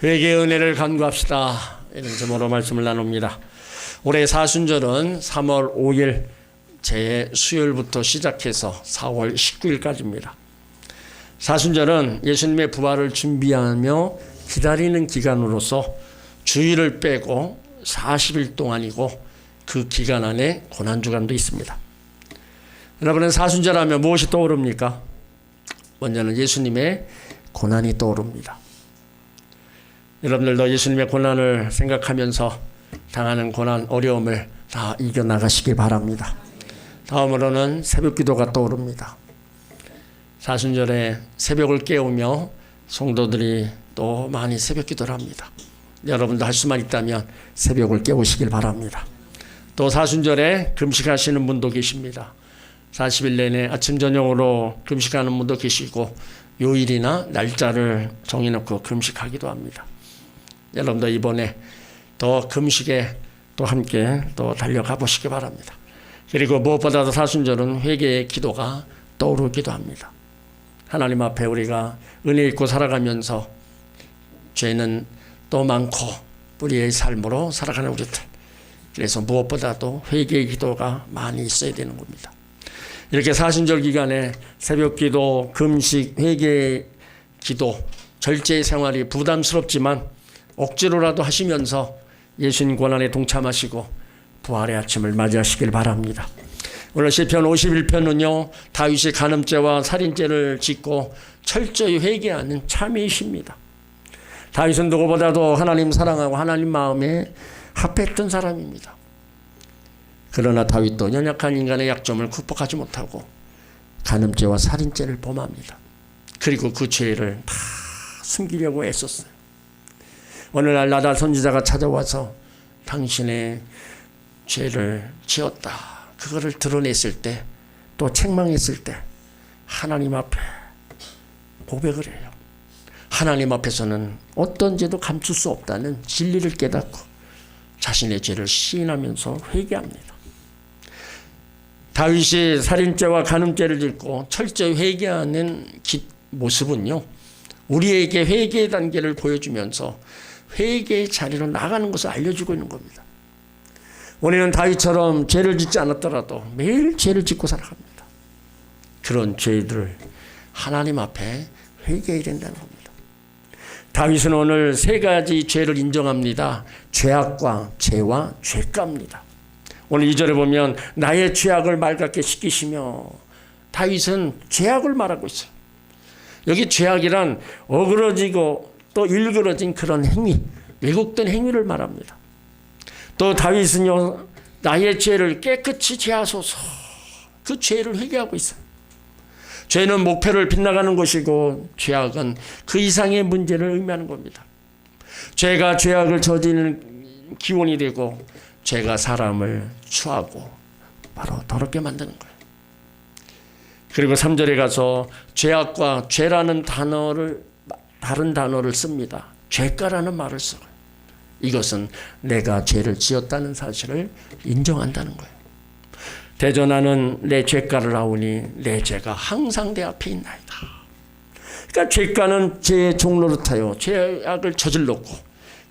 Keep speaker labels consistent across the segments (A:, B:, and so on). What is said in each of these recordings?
A: 회개의 은혜를 간구합시다. 이런 제목으로 말씀을 나눕니다. 올해 사순절은 3월 5일 제 수요일부터 시작해서 4월 19일까지입니다. 사순절은 예수님의 부활을 준비하며 기다리는 기간으로서 주일을 빼고 40일 동안이고 그 기간 안에 고난주간도 있습니다. 여러분은 사순절 하면 무엇이 떠오릅니까? 먼저는 예수님의 고난이 떠오릅니다. 여러분들도 예수님의 고난을 생각하면서 당하는 고난, 어려움을 다 이겨나가시기 바랍니다. 다음으로는 새벽기도가 떠오릅니다. 사순절에 새벽을 깨우며 성도들이 또 많이 새벽기도를 합니다. 여러분도 할 수만 있다면 새벽을 깨우시길 바랍니다. 또 사순절에 금식하시는 분도 계십니다. 40일 내내 아침 저녁으로 금식하는 분도 계시고 요일이나 날짜를 정해놓고 금식하기도 합니다. 여러분도 이번에 더 금식에 또 함께 또 달려가 보시기 바랍니다. 그리고 무엇보다도 사순절은 회개의 기도가 떠오르기도 합니다. 하나님 앞에 우리가 은혜 있고 살아가면서 죄는 또 많고 뿌리의 삶으로 살아가는 우리들, 그래서 무엇보다도 회개의 기도가 많이 있어야 되는 겁니다. 이렇게 사순절 기간에 새벽기도, 금식, 회개의 기도, 절제의 생활이 부담스럽지만 억지로라도 하시면서 예수님 고난에 동참하시고 부활의 아침을 맞이하시길 바랍니다. 오늘 시편 51편은요 다윗이 간음죄와 살인죄를 짓고 철저히 회개하는 참회이십니다. 다윗은 누구보다도 하나님 사랑하고 하나님 마음에 합했던 사람입니다. 그러나 다윗도 연약한 인간의 약점을 극복하지 못하고 간음죄와 살인죄를 범합니다. 그리고 그 죄를 다 숨기려고 애썼어요. 오늘날 나단 선지자가 찾아와서 당신의 죄를 지었다, 그거를 드러냈을 때, 또 책망했을 때 하나님 앞에 고백을 해요. 하나님 앞에서는 어떤 죄도 감출 수 없다는 진리를 깨닫고 자신의 죄를 시인하면서 회개합니다. 다윗이 살인죄와 간음죄를 짓고 철저히 회개하는 모습은요, 우리에게 회개의 단계를 보여주면서 회개의 자리로 나가는 것을 알려주고 있는 겁니다. 우리는 다윗처럼 죄를 짓지 않았더라도 매일 죄를 짓고 살아갑니다. 그런 죄들을 하나님 앞에 회개해야 된다는 겁니다. 다윗은 오늘 세 가지 죄를 인정합니다. 죄악과 죄와 죄가입니다. 오늘 2절에 보면 나의 죄악을 말같게 씻기시며, 다윗은 죄악을 말하고 있어요. 여기 죄악이란 어그러지고 또 일그러진 그런 행위, 왜곡된 행위를 말합니다. 또 다윗은요 나의 죄를 깨끗이 제하소서, 그 죄를 회개하고 있어요. 죄는 목표를 빗나가는 것이고 죄악은 그 이상의 문제를 의미하는 겁니다. 죄가 죄악을 저지르는 기원이 되고 죄가 사람을 추하고 바로 더럽게 만드는 거예요. 그리고 3절에 가서 죄악과 죄라는 다른 단어를 씁니다. 죄가라는 말을 써요. 이것은 내가 죄를 지었다는 사실을 인정한다는 거예요. 대전하는 내 죄가를 아오니 내 죄가 항상 내 앞에 있나이다. 그러니까 죄가는 죄의 종노릇하여 죄악을 저질렀고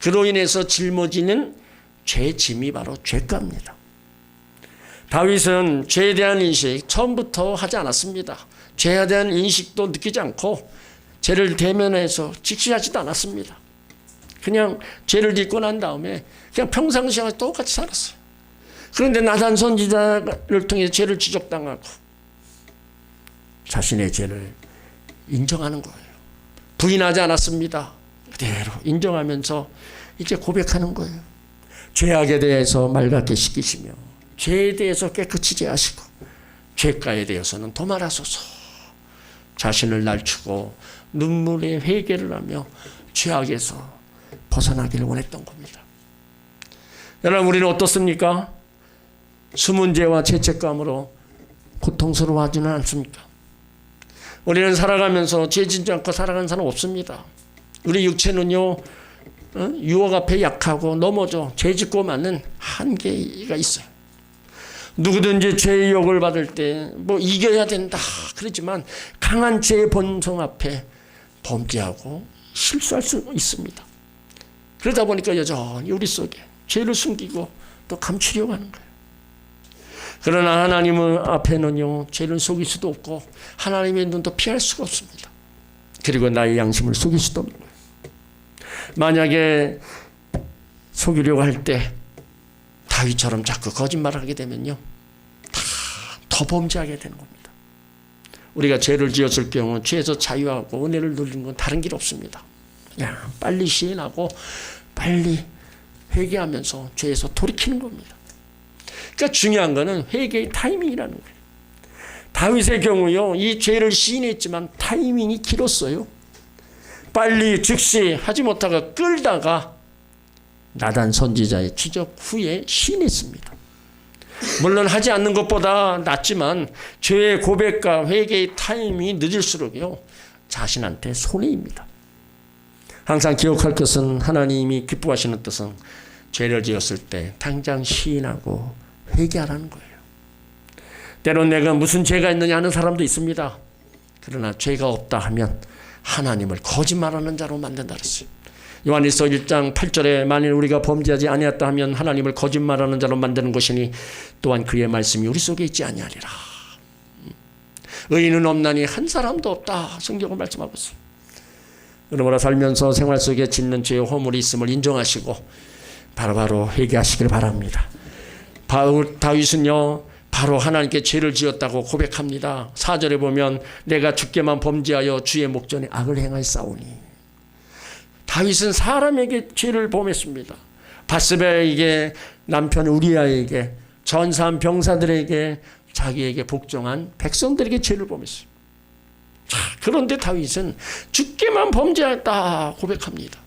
A: 그로 인해서 짊어지는 죄의 짐이 바로 죄가입니다. 다윗은 죄에 대한 인식 처음부터 하지 않았습니다. 죄에 대한 인식도 느끼지 않고 죄를 대면해서 직시하지도 않았습니다. 그냥 죄를 짓고 난 다음에 그냥 평상시와 똑같이 살았어요. 그런데 나단 선지자를 통해 죄를 지적당하고 자신의 죄를 인정하는 거예요. 부인하지 않았습니다. 그대로 인정하면서 이제 고백하는 거예요. 죄악에 대해서 말같게 씻기시며 죄에 대해서 깨끗이 제하시고 죄가에 대해서는 도말하소서. 자신을 낮추고 눈물의 회개를 하며 죄악에서 벗어나기를 원했던 겁니다. 여러분, 우리는 어떻습니까? 숨은 죄와 죄책감으로 고통스러워하지는 않습니까? 우리는 살아가면서 죄 짓지 않고 살아가는 사람 없습니다. 우리 육체는요 유혹 앞에 약하고 넘어져 죄 짓고 맞는 한계가 있어요. 누구든지 죄의 유혹을 받을 때 뭐 이겨야 된다 그러지만 강한 죄의 본성 앞에 범죄하고 실수할 수 있습니다. 그러다 보니까 여전히 우리 속에 죄를 숨기고 또 감추려고 하는 거예요. 그러나 하나님 앞에는요, 죄를 속일 수도 없고 하나님의 눈도 피할 수가 없습니다. 그리고 나의 양심을 속일 수도 없는 거예요. 만약에 속이려고 할 때 다윗처럼 자꾸 거짓말을 하게 되면요, 더 범죄하게 되는 겁니다. 우리가 죄를 지었을 경우 죄에서 자유하고 은혜를 누리는 건 다른 길 없습니다. 그냥 빨리 시인하고 빨리 회개하면서 죄에서 돌이키는 겁니다. 그러니까 중요한 거는 회개의 타이밍이라는 거예요. 다윗의 경우요, 이 죄를 시인했지만 타이밍이 길었어요. 빨리 즉시 하지 못하고 끌다가 나단 선지자의 추적 후에 시인했습니다. 물론 하지 않는 것보다 낫지만 죄의 고백과 회개의 타이밍이 늦을수록요, 자신한테 손해입니다. 항상 기억할 것은 하나님이 기뻐하시는 뜻은 죄를 지었을 때 당장 시인하고 회개하라는 거예요. 때론 내가 무슨 죄가 있느냐 하는 사람도 있습니다. 그러나 죄가 없다 하면 하나님을 거짓말하는 자로 만든다 그랬어요. 요한일서 1장 8절에 만일 우리가 범죄하지 아니했다 하면 하나님을 거짓말하는 자로 만드는 것이니 또한 그의 말씀이 우리 속에 있지 아니하리라. 의인은 없나니 한 사람도 없다. 성경은 말씀하고 있어요. 그러므로 살면서 생활 속에 짓는 죄의 허물이 있음을 인정하시고 바로바로 회개하시길 바랍니다. 다윗은요, 바로 하나님께 죄를 지었다고 고백합니다. 4절에 보면 내가 주께만 범죄하여 주의 목전에 악을 행하였사오니. 다윗은 사람에게 죄를 범했습니다. 밧세바에게, 남편 우리아에게, 전사한 병사들에게, 자기에게 복종한 백성들에게 죄를 범했어요. 자, 그런데 다윗은 주께만 범죄했다 고백합니다.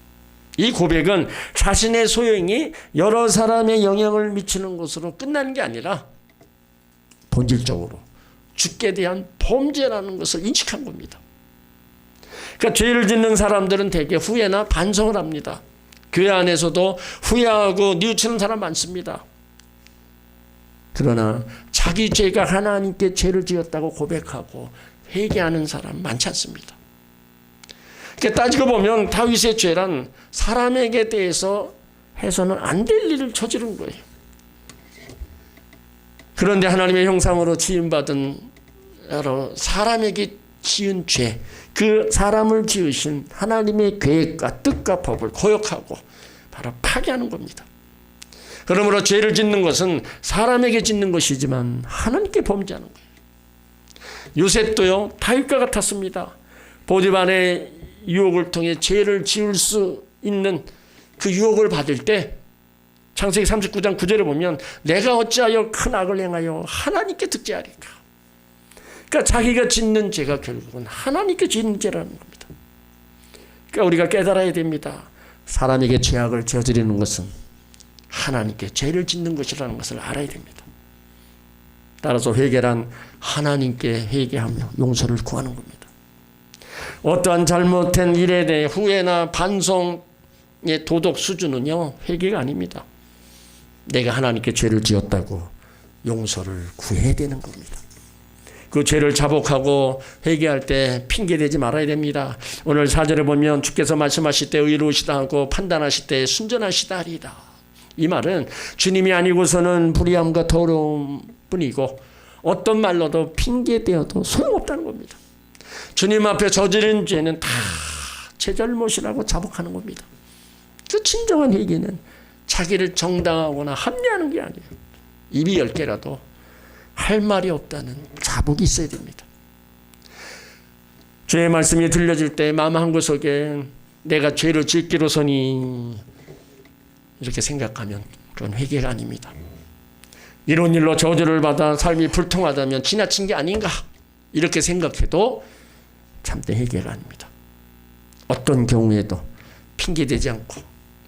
A: 이 고백은 자신의 소용이 여러 사람의 영향을 미치는 것으로 끝나는 게 아니라 본질적으로 주께 대한 범죄라는 것을 인식한 겁니다. 그러니까 죄를 짓는 사람들은 대개 후회나 반성을 합니다. 교회 안에서도 후회하고 뉘우치는 사람 많습니다. 그러나 자기 죄가 하나님께 죄를 지었다고 고백하고 회개하는 사람 많지 않습니다. 그러니까 따지고 보면 다윗의 죄란 사람에게 대해서 해서는 안 될 일을 저지른 거예요. 그런데 하나님의 형상으로 지음받은 여러 사람에게 지은 죄, 그 사람을 지으신 하나님의 계획과 뜻과 법을 거역하고 바로 파괴하는 겁니다. 그러므로 죄를 짓는 것은 사람에게 짓는 것이지만 하나님께 범죄하는 거예요. 요셉도요, 다윗과 같았습니다. 보디발의 유혹을 통해 죄를 지을 수 있는 그 유혹을 받을 때 창세기 39장 9절에 보면 내가 어찌하여 큰 악을 행하여 하나님께 득죄하리까. 그러니까 자기가 짓는 죄가 결국은 하나님께 짓는 죄라는 겁니다. 그러니까 우리가 깨달아야 됩니다. 사람에게 죄악을 저지르는 것은 하나님께 죄를 짓는 것이라는 것을 알아야 됩니다. 따라서 회개란 하나님께 회개하며 용서를 구하는 겁니다. 어떠한 잘못된 일에 대해 후회나 반성의 도덕 수준은요, 회개가 아닙니다. 내가 하나님께 죄를 지었다고 용서를 구해야 되는 겁니다. 그 죄를 자복하고 회개할 때 핑계대지 말아야 됩니다. 오늘 4절에 보면 주께서 말씀하실 때 의로우시다 하고 판단하실 때 순전하시다 하리이다. 이 말은 주님이 아니고서는 불의함과 더러움 뿐이고 어떤 말로도 핑계대어도 소용없다는 겁니다. 주님 앞에 저지른 죄는 다 제 잘못이라고 자복하는 겁니다. 그 진정한 회개는 자기를 정당하거나 합리하는 게 아니에요. 입이 10개라도 할 말이 없다는 자복이 있어야 됩니다. 죄의 말씀이 들려질 때 마음 한구석에 내가 죄를 짓기로서니 이렇게 생각하면 그건 회개가 아닙니다. 이런 일로 저주를 받아 삶이 불통하다면 지나친 게 아닌가 이렇게 생각해도 참된 회개가 아닙니다. 어떤 경우에도 핑계대지 않고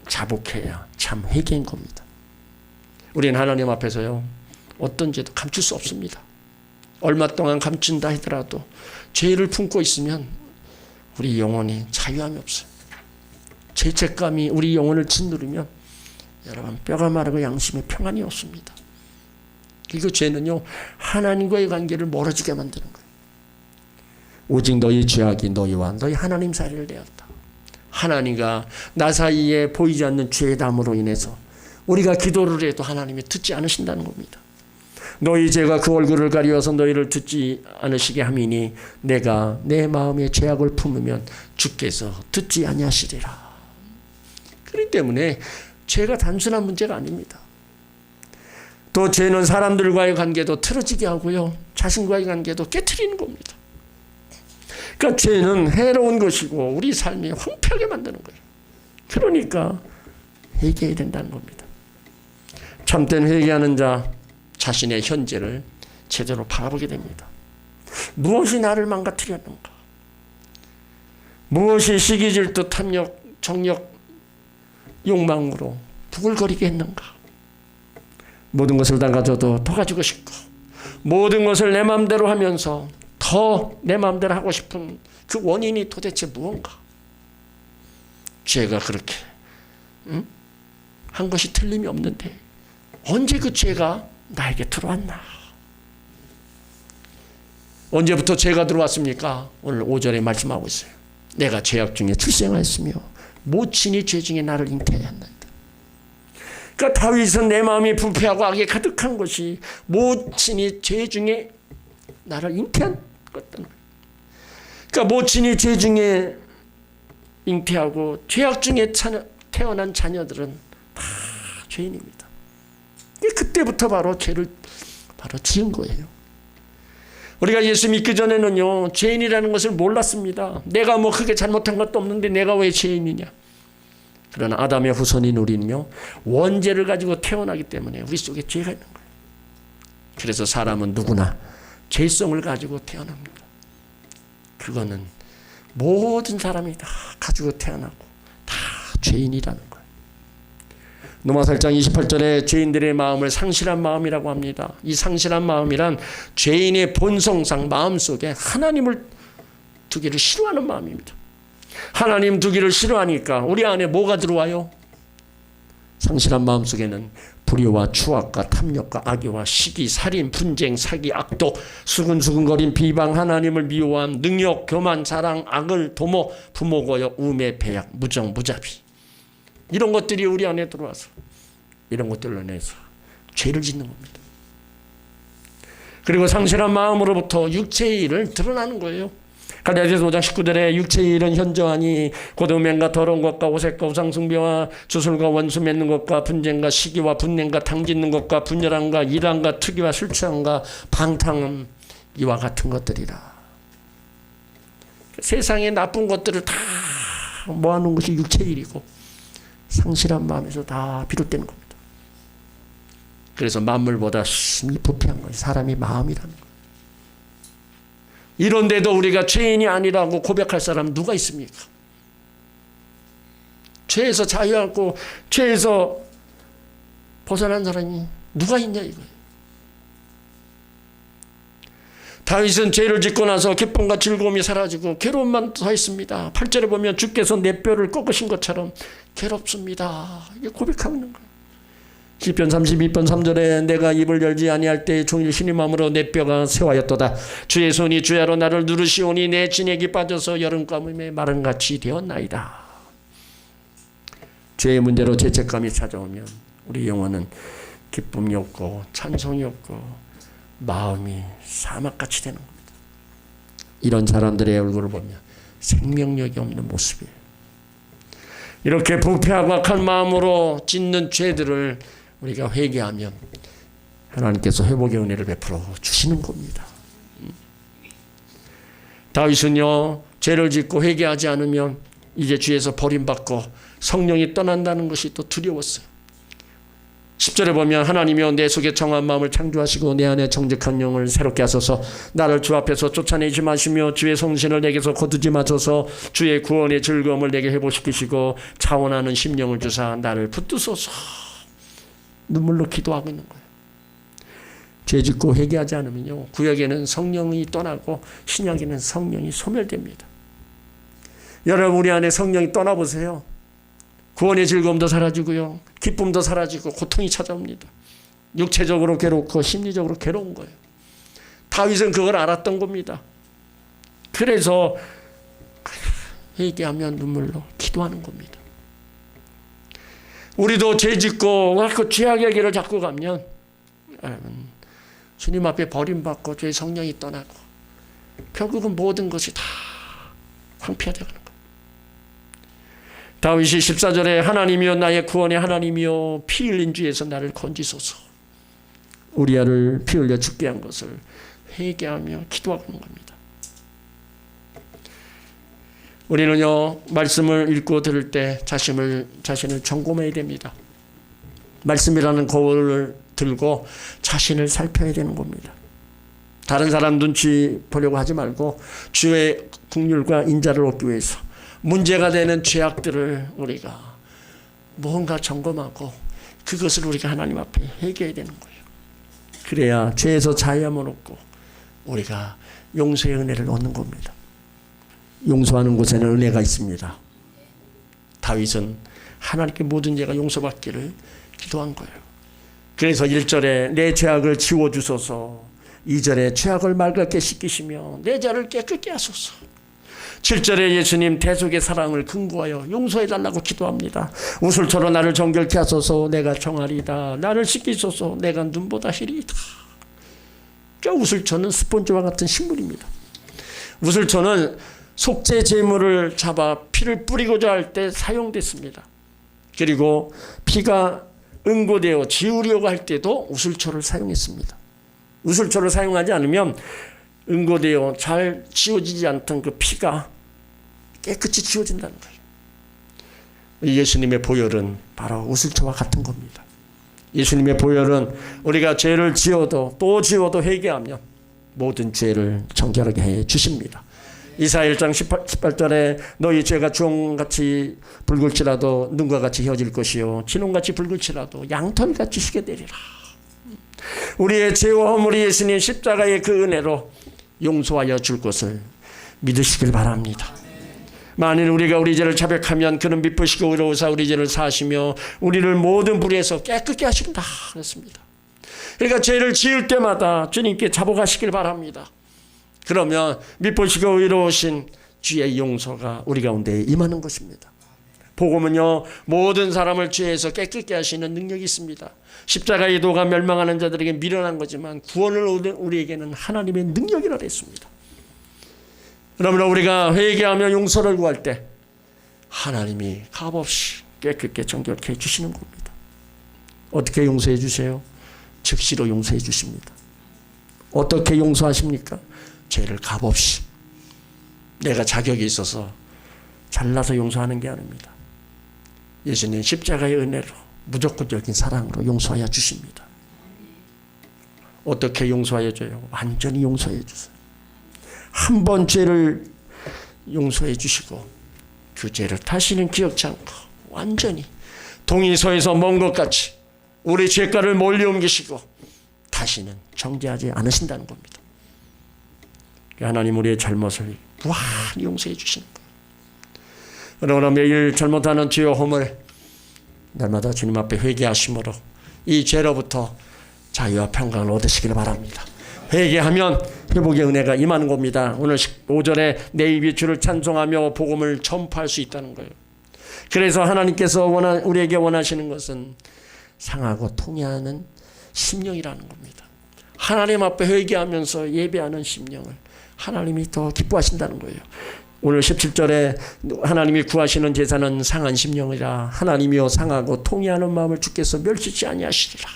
A: 자복해야 참 회개인 겁니다. 우리는 하나님 앞에서요, 어떤 죄도 감출 수 없습니다. 얼마 동안 감춘다 하더라도 죄를 품고 있으면 우리 영혼이 자유함이 없어요. 죄책감이 우리 영혼을 짓누르면 여러분 뼈가 마르고 양심에 평안이 없습니다. 그리고 죄는요, 하나님과의 관계를 멀어지게 만드는 거예요. 오직 너희 죄악이 너희와 너희 하나님 사이를 내었다. 하나님과 나 사이에 보이지 않는 죄의 담으로 인해서 우리가 기도를 해도 하나님이 듣지 않으신다는 겁니다. 너희 죄가 그 얼굴을 가리워서 너희를 듣지 않으시게 함이니 내가 내 마음에 죄악을 품으면 주께서 듣지 아니하시리라. 그렇기 때문에 죄가 단순한 문제가 아닙니다. 또 죄는 사람들과의 관계도 틀어지게 하고요, 자신과의 관계도 깨트리는 겁니다. 그러니까 죄는 해로운 것이고 우리 삶이 황폐하게 만드는 거예요. 그러니까 회개해야 된다는 겁니다. 참된 회개하는 자 자신의 현재를 제대로 바라보게 됩니다. 무엇이 나를 망가뜨렸는가? 무엇이 시기, 질투, 탐욕, 정욕, 욕망으로 부글거리게 했는가? 모든 것을 다 가져도 더 가지고 싶고 모든 것을 내 마음대로 하면서 더 내 마음대로 하고 싶은 그 원인이 도대체 무언가? 죄가 그렇게 한 것이 틀림이 없는데 언제 그 죄가 나에게 들어왔나? 언제부터 죄가 들어왔습니까? 오늘 5절에 말씀하고 있어요. 내가 죄악 중에 출생하였으며 모친이 죄 중에 나를 잉태하였나이다. 그러니까 다윗은 내 마음이 부패하고 악에 가득한 것이 모친이 죄 중에 나를 잉태한 것이다. 그러니까 모친이 죄 중에 잉태하고 죄악 중에 태어난 자녀들은 다 죄인입니다. 그때부터 바로 죄를 바로 지은 거예요. 우리가 예수 믿기 전에는요, 죄인이라는 것을 몰랐습니다. 내가 뭐 크게 잘못한 것도 없는데 내가 왜 죄인이냐. 그러나 아담의 후손인 우리는요, 원죄를 가지고 태어나기 때문에 우리 속에 죄가 있는 거예요. 그래서 사람은 누구나 죄성을 가지고 태어납니다. 그거는 모든 사람이 다 가지고 태어나고 다 죄인이라는 거예요. 로마 8장 28절에 죄인들의 마음을 상실한 마음이라고 합니다. 이 상실한 마음이란 죄인의 본성상 마음속에 하나님을 두기를 싫어하는 마음입니다. 하나님 두기를 싫어하니까 우리 안에 뭐가 들어와요? 상실한 마음속에는 불의와 추악과 탐욕과 악의와 시기, 살인, 분쟁, 사기, 악독, 수근수근거림, 비방, 하나님을 미워함, 능욕, 교만, 자랑, 악을, 도모, 부모 고역, 우매, 배약, 무정, 무자비, 이런 것들이 우리 안에 들어와서 이런 것들로 인해서 죄를 짓는 겁니다. 그리고 상실한 마음으로부터 육체의 일을 드러나는 거예요. 갈라디아서 5장 19절에 육체의 일은 현저하니 곧 음행과 더러운 것과 오색과 우상숭배와 주술과 원수 맺는 것과 분쟁과 시기와 분냄과 당짓는 것과 분열함과 일함과 투기와 술 취함과 방탕함, 이와 같은 것들이라. 세상의 나쁜 것들을 다 모아놓은 것이 육체의 일이고 상실한 마음에서 다 비롯되는 겁니다. 그래서 만물보다 심히 부패한 것이 사람이 마음이라는 거예요. 이런데도 우리가 죄인이 아니라고 고백할 사람 누가 있습니까? 죄에서 자유하고 죄에서 벗어난 사람이 누가 있냐 이거예요. 다윗은 죄를 짓고 나서 기쁨과 즐거움이 사라지고 괴로움만 더했습니다. 8절에 보면 주께서 내 뼈를 꺾으신 것처럼 괴롭습니다. 이게 고백하고 있는 거예요. 시편 32편 3절에 내가 입을 열지 아니할 때 종일 신의 마음으로 내 뼈가 세워였도다. 주의 손이 주야로 나를 누르시오니 내 진액이 빠져서 여름가뭄에 마른같이 되었나이다. 죄의 문제로 죄책감이 찾아오면 우리 영혼은 기쁨이 없고 찬송이 없고 마음이 사막같이 되는 겁니다. 이런 사람들의 얼굴을 보면 생명력이 없는 모습이에요. 이렇게 부패하고 악한 마음으로 짓는 죄들을 우리가 회개하면 하나님께서 회복의 은혜를 베풀어 주시는 겁니다. 다윗은요, 죄를 짓고 회개하지 않으면 이제 주에서 버림받고 성령이 떠난다는 것이 또 두려웠어요. 10절에 보면 하나님이여 내 속에 정한 마음을 창조하시고 내 안에 정직한 영을 새롭게 하소서. 나를 주 앞에서 쫓아내지 마시며 주의 성신을 내게서 거두지 마소서. 주의 구원의 즐거움을 내게 회복시키시고 차원하는 심령을 주사 나를 붙드소서. 눈물로 기도하고 있는 거예요. 죄 짓고 회개하지 않으면요, 구약에는 성령이 떠나고 신약에는 성령이 소멸됩니다. 여러분 우리 안에 성령이 떠나보세요. 구원의 즐거움도 사라지고요, 기쁨도 사라지고 고통이 찾아옵니다. 육체적으로 괴롭고 심리적으로 괴로운 거예요. 다윗은 그걸 알았던 겁니다. 그래서 회개하며 눈물로 기도하는 겁니다. 우리도 죄 짓고 그 죄악의 길을 잡고 가면 주님 앞에 버림받고 죄의 성령이 떠나고 결국은 모든 것이 다 황폐화되는 거예요. 다윗이 14절에 하나님이여 나의 구원의 하나님이여 피 흘린 죄에서 나를 건지소서. 우리아를 피 흘려 죽게 한 것을 회개하며 기도하는 겁니다. 우리는요, 말씀을 읽고 들을 때 자신을 점검해야 됩니다. 말씀이라는 거울을 들고 자신을 살펴야 되는 겁니다. 다른 사람 눈치 보려고 하지 말고 주의 긍휼과 인자를 얻기 위해서 문제가 되는 죄악들을 우리가 뭔가 점검하고 그것을 우리가 하나님 앞에 회개해야 되는 거예요. 그래야 죄에서 자유함을 얻고 우리가 용서의 은혜를 얻는 겁니다. 용서하는 곳에는 은혜가 있습니다. 다윗은 하나님께 모든 죄가 용서받기를 기도한 거예요. 그래서 1절에 내 죄악을 지워주소서, 2절에 죄악을 맑게 씻기시며 내 죄를 깨끗게 하소서, 7절에 예수님 대속의 사랑을 근거하여 용서해달라고 기도합니다. 우슬초로 나를 정결케 하소서, 내가 정하리이다. 나를 씻기소서, 내가 눈보다 희리이다. 우슬초는 스폰지와 같은 식물입니다. 우슬초는 속죄 제물을 잡아 피를 뿌리고자 할 때 사용됐습니다. 그리고 피가 응고되어 지우려고 할 때도 우슬초를 사용했습니다. 우슬초를 사용하지 않으면 응고되어 잘 지워지지 않던 그 피가 깨끗이 지워진다는 거예요. 예수님의 보혈은 바로 우슬초와 같은 겁니다. 예수님의 보혈은 우리가 죄를 지어도 또 지어도 회개하면 모든 죄를 정결하게 해 주십니다. 이사야 1장 18절에 너희 죄가 주홍같이 붉을지라도 눈과 같이 휘어질 것이요 진홍같이 붉을지라도 양털같이 희게 되리라. 우리의 죄와 허물이 예수님 십자가의 그 은혜로 용서하여 줄 것을 믿으시길 바랍니다. 만일 우리가 우리 죄를 자백하면 그는 미쁘시고 의로우사 우리 죄를 사하시며 우리를 모든 불의에서 깨끗게 하신다 그랬습니다. 그러니까 죄를 지을 때마다 주님께 잡아가시길 바랍니다. 그러면 미쁘시고 의로우신 주의 용서가 우리 가운데 임하는 것입니다. 복음은요, 모든 사람을 죄에서 깨끗게 하시는 능력이 있습니다. 십자가의 도가 멸망하는 자들에게 미련한 거지만 구원을 얻은 우리에게는 하나님의 능력이라 했습니다. 그러므로 우리가 회개하며 용서를 구할 때 하나님이 값없이 깨끗게 정결케 해주시는 겁니다. 어떻게 용서해 주세요? 즉시로 용서해 주십니다. 어떻게 용서하십니까? 죄를 값없이, 내가 자격이 있어서 잘나서 용서하는 게 아닙니다. 예수님 십자가의 은혜로 무조건적인 사랑으로 용서하여 주십니다. 어떻게 용서하여 줘요? 완전히 용서해 주세요. 한 번 죄를 용서해 주시고 그 죄를 다시는 기억지 않고 완전히 동의서에서 먼 것 같이 우리 죄가를 멀리 옮기시고 다시는 정죄하지 않으신다는 겁니다. 하나님 우리의 잘못을 무한히 용서해 주시는 거예요. 그러나 매일 잘못하는 죄와 허물 날마다 주님 앞에 회개하심으로 이 죄로부터 자유와 평강을 얻으시길 바랍니다. 회개하면 회복의 은혜가 임하는 겁니다. 오늘 5절에 내 입이 주를 찬송하며 복음을 전파할 수 있다는 거예요. 그래서 하나님께서 우리에게 원하시는 것은 상하고 통회하는 심령이라는 겁니다. 하나님 앞에 회개하면서 예배하는 심령을 하나님이 더 기뻐하신다는 거예요. 오늘 17절에 하나님이 구하시는 제사는 상한 심령이라 하나님이여 상하고 통회하는 마음을 주께서 멸시치 아니하시리라.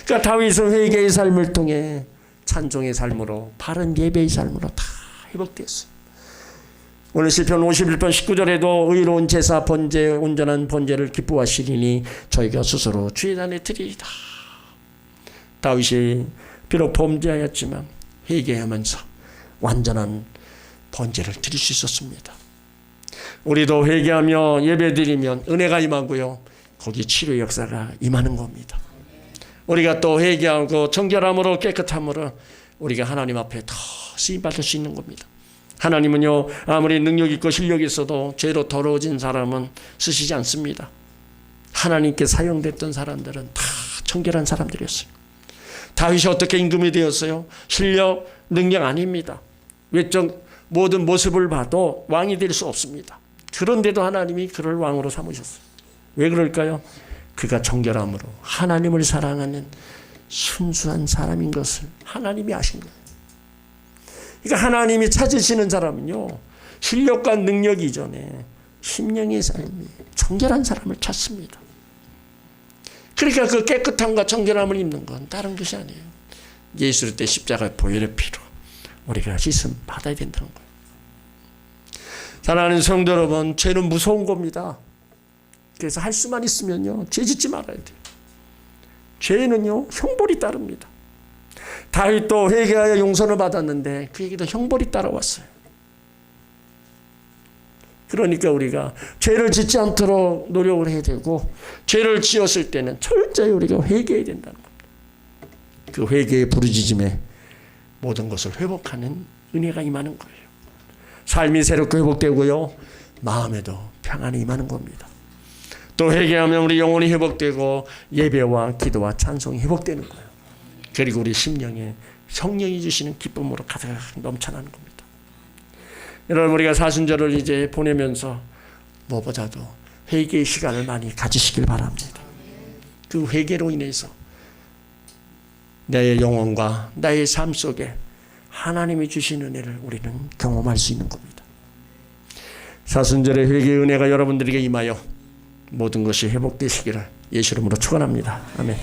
A: 그러니까 다윗은 회개의 삶을 통해 찬송의 삶으로 바른 예배의 삶으로 다 회복됐어요. 오늘 시편 51편 19절에도 의로운 제사 번제 온전한 번제를 기뻐하시리니 저희가 스스로 주의 단에 드리리다. 다윗이 비록 범죄하였지만 회개하면서 완전한 번제를 드릴 수 있었습니다. 우리도 회개하며 예배드리면 은혜가 임하고요, 거기 치료의 역사가 임하는 겁니다. 우리가 또 회개하고 정결함으로 깨끗함으로 우리가 하나님 앞에 더 쓰임받을 수 있는 겁니다. 하나님은요, 아무리 능력 있고 실력 있어도 죄로 더러워진 사람은 쓰시지 않습니다. 하나님께 사용됐던 사람들은 다 정결한 사람들이었어요. 다윗이 어떻게 임금이 되었어요? 실력, 능력 아닙니다. 외적 모든 모습을 봐도 왕이 될 수 없습니다. 그런데도 하나님이 그를 왕으로 삼으셨어요. 왜 그럴까요? 그가 정결함으로 하나님을 사랑하는 순수한 사람인 것을 하나님이 아신 거예요. 그러니까 하나님이 찾으시는 사람은요, 실력과 능력 이전에 심령의 삶이 정결한 사람을 찾습니다. 그러니까 그 깨끗함과 정결함을 입는 건 다른 것이 아니에요. 예수 때 십자가의 보혈의 피로 우리가 씻음 받아야 된다는 거예요. 사랑하는 성도 여러분, 죄는 무서운 겁니다. 그래서 할 수만 있으면요, 죄 짓지 말아야 돼요. 죄는요, 형벌이 따릅니다. 다윗도 회개하여 용서를 받았는데 그에게도 형벌이 따라왔어요. 그러니까 우리가 죄를 짓지 않도록 노력을 해야 되고, 죄를 지었을 때는 철저히 우리가 회개해야 된다는 겁니다. 그 회개의 부르짖음에 모든 것을 회복하는 은혜가 임하는 거예요. 삶이 새롭게 회복되고요, 마음에도 평안이 임하는 겁니다. 또 회개하면 우리 영혼이 회복되고 예배와 기도와 찬송이 회복되는 거예요. 그리고 우리 심령에 성령이 주시는 기쁨으로 가득 넘쳐나는 겁니다. 여러분, 우리가 사순절을 이제 보내면서 무엇보다도 회개의 시간을 많이 가지시길 바랍니다. 그 회개로 인해서 내 영혼과 나의 삶 속에 하나님이 주신 은혜를 우리는 경험할 수 있는 겁니다. 사순절의 회개의 은혜가 여러분들에게 임하여 모든 것이 회복되시기를 예수 이름으로 축원합니다. 아멘.